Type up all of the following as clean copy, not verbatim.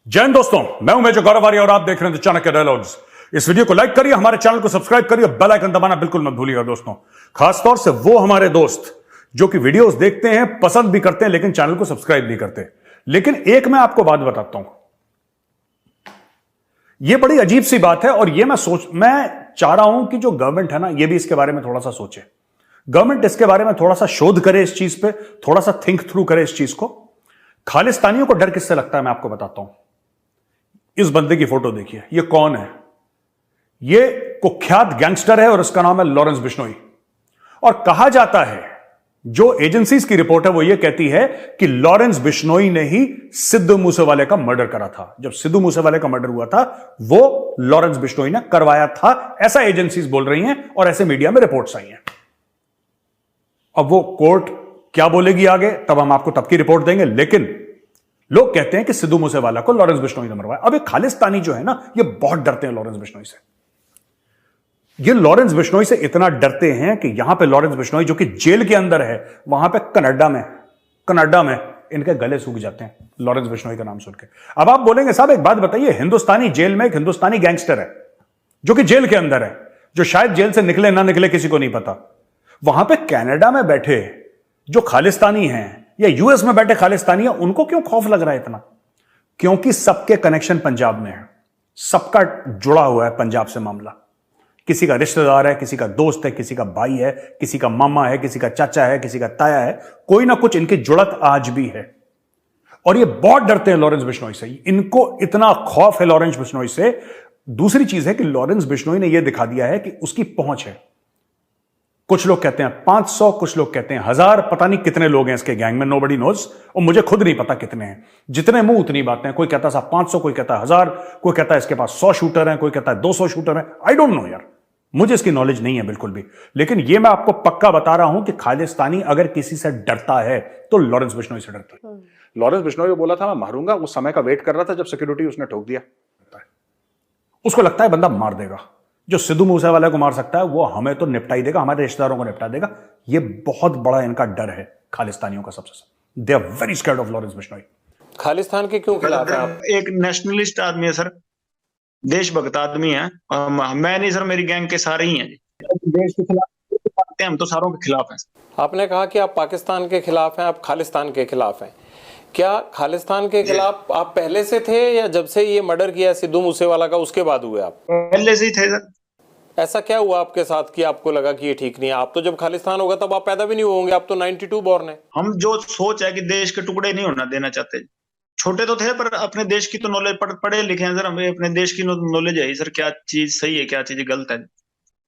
जय हिंद दोस्तों, मैं हूं मेजर गौरव आर्य और आप देख रहे हैं चाणक्य डायलॉग्स। इस वीडियो को लाइक करिए, हमारे चैनल को सब्सक्राइब करिए, बेल आइकन दबाना बिल्कुल मत भूलिएगा दोस्तों। खासतौर से वो हमारे दोस्त जो कि वीडियोस देखते हैं, पसंद भी करते हैं, लेकिन चैनल को सब्सक्राइब नहीं करते। लेकिन एक मैं आपको बात बताता हूं, यह बड़ी अजीब सी बात है और मैं चाह रहा हूं कि जो गवर्नमेंट है ना, यह भी इसके बारे में थोड़ा सा सोचे। गवर्नमेंट इसके बारे में थोड़ा सा शोध करे, इस चीज पे थोड़ा सा थिंक थ्रू करे इस चीज को। खालिस्तानियों को डर किससे लगता है, मैं आपको बताता हूं। इस बंदे की फोटो देखिए, ये कौन है? ये कुख्यात गैंगस्टर है और इसका नाम है लॉरेंस बिश्नोई। और कहा जाता है, जो एजेंसीज की रिपोर्ट है वो ये कहती है कि लॉरेंस बिश्नोई ने ही सिद्धू मूसेवाले का मर्डर करा था। जब सिद्धू मूसेवाले का मर्डर हुआ था वो लॉरेंस बिश्नोई ने करवाया था, ऐसा एजेंसीज बोल रही हैं और ऐसे मीडिया में रिपोर्ट्स आई हैं। अब वो कोर्ट क्या बोलेगी आगे, तब हम आपको तब की रिपोर्ट देंगे। लेकिन लोग कहते हैं कि सिद्धू मूसेवाला को लॉरेंस बिश्नोई ने मरवाया। अब ये खालिस्तानी जो है ना, ये बहुत डरते हैं लॉरेंस बिश्नोई से। ये लॉरेंस बिश्नोई से इतना डरते हैं कि यहां पे लॉरेंस बिश्नोई जो कि जेल के अंदर है, वहां पे कनाडा में इनके गले सूख जाते हैं लॉरेंस बिश्नोई का नाम सुन के। अब आप बोलेंगे साहब एक बात बताइए, हिंदुस्तानी जेल में एक हिंदुस्तानी गैंगस्टर है जो कि जेल के अंदर है, जो शायद जेल से निकले ना निकले किसी को नहीं पता। वहां पे कनाडा में बैठे जो खालिस्तानी हैं या यूएस में बैठे खालिस्तानी हैं, उनको क्यों खौफ लग रहा है इतना? क्योंकि सबके कनेक्शन पंजाब में है, सबका जुड़ा हुआ है पंजाब से मामला। किसी का रिश्तेदार है, किसी का दोस्त है, किसी का भाई है, किसी का मामा है, किसी का चाचा है, किसी का ताया है, कोई ना कुछ इनकी जुड़त आज भी है। और ये बहुत डरते हैं लॉरेंस बिश्नोई से, इनको इतना खौफ है लॉरेंस बिश्नोई से। दूसरी चीज है कि लॉरेंस बिश्नोई ने यह दिखा दिया है कि उसकी पहुंच है। कुछ लोग कहते हैं 500, कुछ लोग कहते हैं 1000, पता नहीं कितने लोग हैं इसके गैंग में, नोबडी नोज। और मुझे खुद नहीं पता कितने हैं। जितने मुंह उतनी बातें। कोई कहता है साहब 500, कोई कहता है 1000, कोई कहता है इसके पास 100 शूटर हैं, कोई कहता है 200 शूटर हैं। आई डोंट नो यार, मुझे इसकी नॉलेज नहीं है बिल्कुल भी। लेकिन यह मैं आपको पक्का बता रहा हूं कि खालिस्तानी अगर किसी से डरता है तो लॉरेंस बिश्नोई से डरता है। लॉरेंस बिश्नोई को बोला था मैं मारूंगा, उस समय का वेट कर रहा था जब सिक्योरिटी उसने ठोक दिया। उसको लगता है बंदा मार देगा। जो सिद्धू मूसेवाला को मार सकता है वो हमें तो निपटा ही देगा, हमारे रिश्तेदारों को निपटा देगा। ये बहुत बड़ा इनका डर है खालिस्तानियों का सबसे। They are very scared of Lawrence Bishnoi. Khalistan के क्यों खिलाफ है आप? एक नेशनलिस्ट आदमी है सर, देशभक्त आदमी है। मैं नहीं सर, मेरी गैंग के सारे ही हैं। देश के खिलाफ हम तो सारों के खिलाफ हैं। आपने कहा कि आप पाकिस्तान के खिलाफ हैं, आप खालिस्तान के खिलाफ हैं। क्या खालिस्तान के खिलाफ आप पहले से थे या जब से ये मर्डर किया सिद्धू मूसेवाला का उसके बाद हुए आप? पहले से ही थे सर। ऐसा क्या हुआ आपके साथ कि आपको लगा कि ये ठीक नहीं है? आप तो जब खालिस्तान होगा तब आप पैदा भी नहीं होंगे, आप तो 92 बॉर्न है। हम जो सोच है कि देश के टुकड़े नहीं होना देना चाहते। छोटे तो थे पर अपने देश की तो नॉलेज, पढ़े लिखे हैं सर, हमें अपने देश की नॉलेज है सर, क्या चीज सही है क्या चीज गलत है।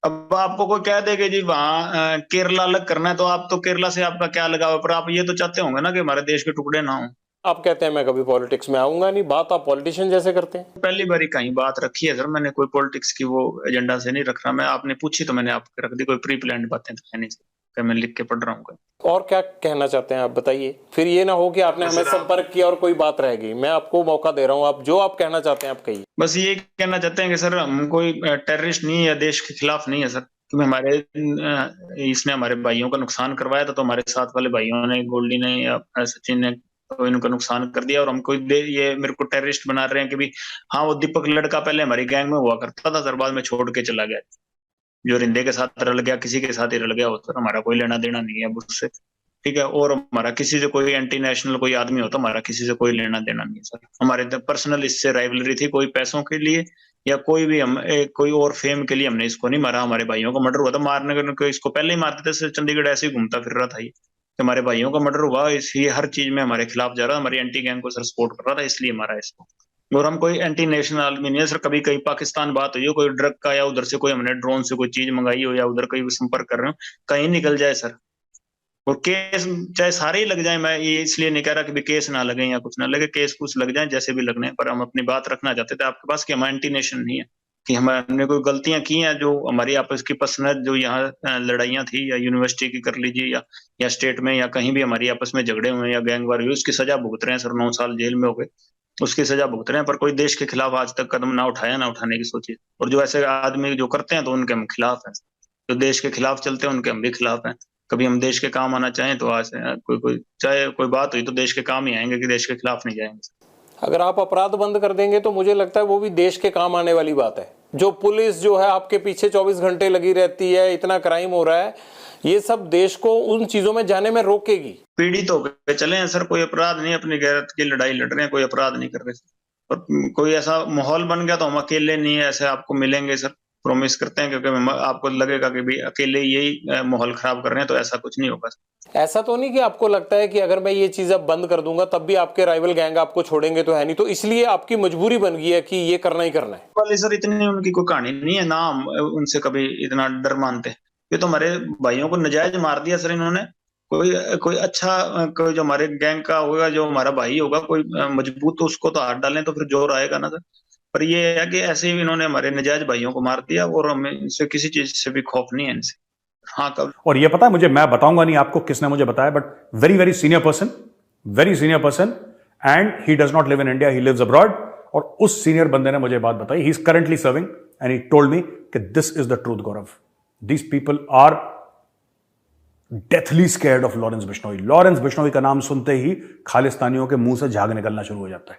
अब आपको कोई कह दे कि जी वहां केरला अलग करना है, तो आप तो केरला से आपका क्या लगाव है, पर आप ये तो चाहते होंगे ना कि हमारे देश के टुकड़े ना हो। आप कहते हैं मैं कभी पॉलिटिक्स में आऊंगा नहीं, बात आप पॉलिटिशियन जैसे करते हैं। पहली बार कहीं बात रखी है सर, मैंने कोई पॉलिटिक्स की वो एजेंडा से नहीं रख रहा। मैं आपने पूछी तो मैंने आपके रख दी, कोई प्री प्लान्ड बातें तो है नहीं सर, मैं लिख के पढ़ रहा हूँ। और क्या कहना चाहते हैं आप बताइए, फिर ये ना हो कि आपने हमें संपर्क किया और कोई बात रह गई। मैं आपको मौका दे रहा हूँ, आप जो आप कहना चाहते हैं आप कहिए। बस ये कहना चाहते हैं कि सर हम कोई टेररिस्ट नहीं है या देश के खिलाफ नहीं है सर। क्योंकि हमारे इसने हमारे भाइयों का नुकसान करवाया था, तो हमारे साथ वाले भाइयों ने, गोल्डी ने या सचिन ने, तो इनका नुकसान कर दिया। और हमको ये मेरे को टेररिस्ट बना रहे हैं कि भी हाँ वो दीपक लड़का पहले हमारी गैंग में हुआ करता था सर, बाद में छोड़ के चला गया। जो रिंदे के साथ रल गया, किसी के साथ ही रल गया हो सर, हमारा कोई लेना देना नहीं है उससे, ठीक है। और हमारा किसी से कोई एंटी नेशनल कोई आदमी होता, हमारा किसी से कोई लेना देना नहीं है सर। हमारे पर्सनल इससे राइवलरी थी, कोई पैसों के लिए या कोई भी हम कोई और फेम के लिए हमने इसको नहीं मारा। हमारे भाइयों का मर्डर हुआ था, मारने को इसको पहले ही मारते थे, चंडीगढ़ ऐसे ही घूमता फिर रहा था ये। हमारे भाइयों का मर्डर हुआ, इसलिए हर चीज में हमारे खिलाफ जा रहा, हमारी एंटी गैंग को सर सपोर्ट कर रहा था, इसलिए मारा इसको। और हम कोई एंटी नेशनल आदमी नहीं है सर। कभी कहीं पाकिस्तान बात हुई हो, कोई ड्रग का या उधर से कोई हमने ड्रोन से कोई चीज मंगाई हो या उधर कहीं संपर्क कर रहे हो, कहीं निकल जाए सर, और केस चाहे सारे ही लग जाए। मैं ये इसलिए नहीं कह रहा कि भी केस ना लगे या कुछ ना लगे, केस कुछ लग जाए जैसे भी लगने, पर हम अपनी बात रखना चाहते थे आपके पास कि हम एंटी नेशन नहीं है, कि हमने कोई गलतियां की हैं जो हमारी आपस की पर्सनल जो यहाँ लड़ाइयां थी, या यूनिवर्सिटी की कर लीजिए या स्टेट में या कहीं भी हमारी आपस में झगड़े हुए या गैंगवार हुई, उसकी सजा भुगत रहे हैं सर। 9 साल जेल में हो गए, उसकी सजा भुगत रहे हैं, पर कोई देश के खिलाफ आज तक कदम ना उठाया, ना उठाने की सोची। और जो ऐसे आदमी जो करते हैं तो उनके हम खिलाफ हैं, जो देश के खिलाफ चलते हैं उनके हम भी खिलाफ हैं। कभी हम देश के काम आना चाहें तो आज कोई चाहे कोई बात हुई तो देश के काम ही आएंगे, कि देश के खिलाफ नहीं जाएंगे। अगर आप अपराध बंद कर देंगे तो मुझे लगता है वो भी देश के काम आने वाली बात है। जो पुलिस जो है आपके पीछे 24 घंटे लगी रहती है, इतना क्राइम हो रहा है, ये सब देश को उन चीजों में जाने में रोकेगी। पीड़ित होकर चले हैं सर, कोई अपराध नहीं, अपनी गैरत की लड़ाई लड़ रहे हैं, कोई अपराध नहीं कर रहे सर। और कोई ऐसा माहौल बन गया तो हम अकेले नहीं है, ऐसे आपको मिलेंगे सर, प्रॉमिस करते हैं, क्योंकि आपको लगेगा कि भाई अकेले यही माहौल खराब कर रहे हैं, तो ऐसा कुछ नहीं होगा। ऐसा तो नहीं कि आपको लगता है कि अगर मैं ये चीज अब बंद कर दूंगा तब भी आपके राइवल गैंग आपको छोड़ेंगे, तो है नहीं, तो इसलिए आपकी मजबूरी बन गई है कि ये करना ही करना है? वाले सर इतनी उनकी कोई कहानी नहीं है ना, हम उनसे कभी इतना डर मानते। ये तो हमारे भाइयों को नजायज मार दिया सर इन्होंने। कोई कोई अच्छा कोई जो हमारे गैंग का होगा, जो हमारा भाई होगा कोई मजबूत, तो उसको तो हाथ डालें तो फिर जोर आएगा ना सर। पर ये है कि ऐसे ही इन्होंने हमारे नजायज भाइयों को मार दिया, और हमें इनसे किसी चीज से भी खौफ नहीं है इनसे। हाँ कब। और ये पता है मुझे, मैं बताऊंगा नहीं आपको किसने मुझे बताया, but very very senior person, and he does not live in India, he lives abroad. और उस सीनियर बंदे ने मुझे बात बताई, he is currently serving, and he told me कि this is the truth Gaurav, these people are deathly scared of Lawrence Bishnoi. Lawrence Bishnoi का नाम सुनते ही खालिस्तानियों के मुंह से झाग निकलना शुरू हो जाता है।